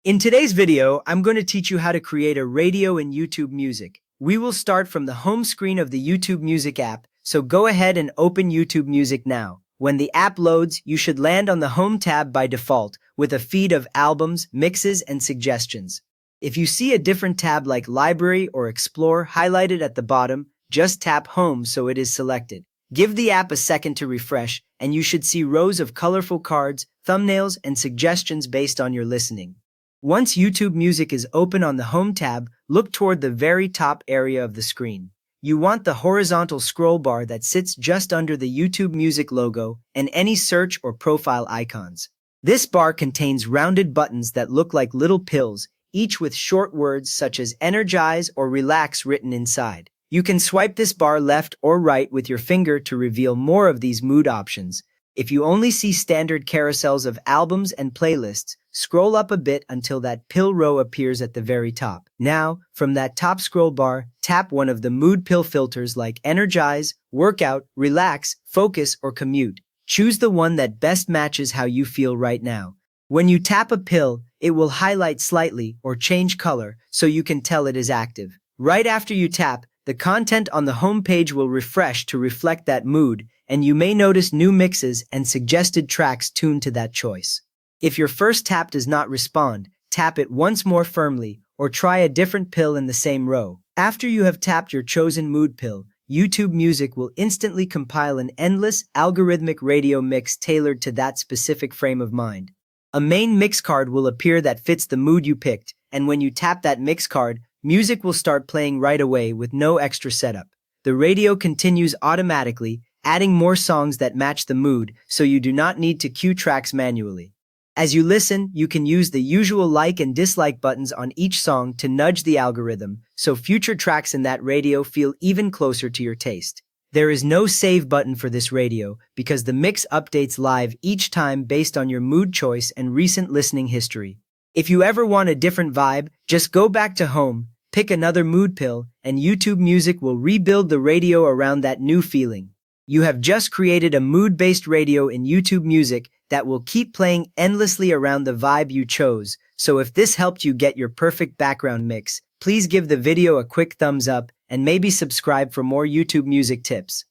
In today's video, I'm going to teach you how to create a radio in YouTube Music. We will start from the home screen of the YouTube Music app, so go ahead and open YouTube Music now. When the app loads, you should land on the Home tab by default, with a feed of albums, mixes, and suggestions. If you see a different tab like Library or Explore highlighted at the bottom, just tap Home so it is selected. Give the app a second to refresh, and you should see rows of colorful cards, thumbnails, and suggestions based on your listening. Once YouTube Music is open on the Home tab, look toward the very top area of the screen. You want the horizontal scroll bar that sits just under the YouTube Music logo and any search or profile icons. This bar contains rounded buttons that look like little pills, each with short words such as energize or relax written inside. You can swipe this bar left or right with your finger to reveal more of these mood options. If you only see standard carousels of albums and playlists, scroll up a bit until that pill row appears at the very top. Now, from that top scroll bar, tap one of the mood pill filters like Energize, Workout, Relax, Focus, or Commute. Choose the one that best matches how you feel right now. When you tap a pill, it will highlight slightly or change color so you can tell it is active. Right after you tap, the content on the home page will refresh to reflect that mood, and you may notice new mixes and suggested tracks tuned to that choice. If your first tap does not respond, tap it once more firmly or try a different pill in the same row. After you have tapped your chosen mood pill, YouTube Music will instantly compile an endless, algorithmic radio mix tailored to that specific frame of mind. A main mix card will appear that fits the mood you picked, and when you tap that mix card, music will start playing right away with no extra setup. The radio continues automatically, adding more songs that match the mood, so you do not need to cue tracks manually. As you listen, you can use the usual like and dislike buttons on each song to nudge the algorithm, so future tracks in that radio feel even closer to your taste. There is no save button for this radio because the mix updates live each time based on your mood choice and recent listening history. If you ever want a different vibe, just go back to home, pick another mood pill, and YouTube Music will rebuild the radio around that new feeling. You have just created a mood-based radio in YouTube Music that will keep playing endlessly around the vibe you chose. So if this helped you get your perfect background mix, please give the video a quick thumbs up and maybe subscribe for more YouTube Music tips.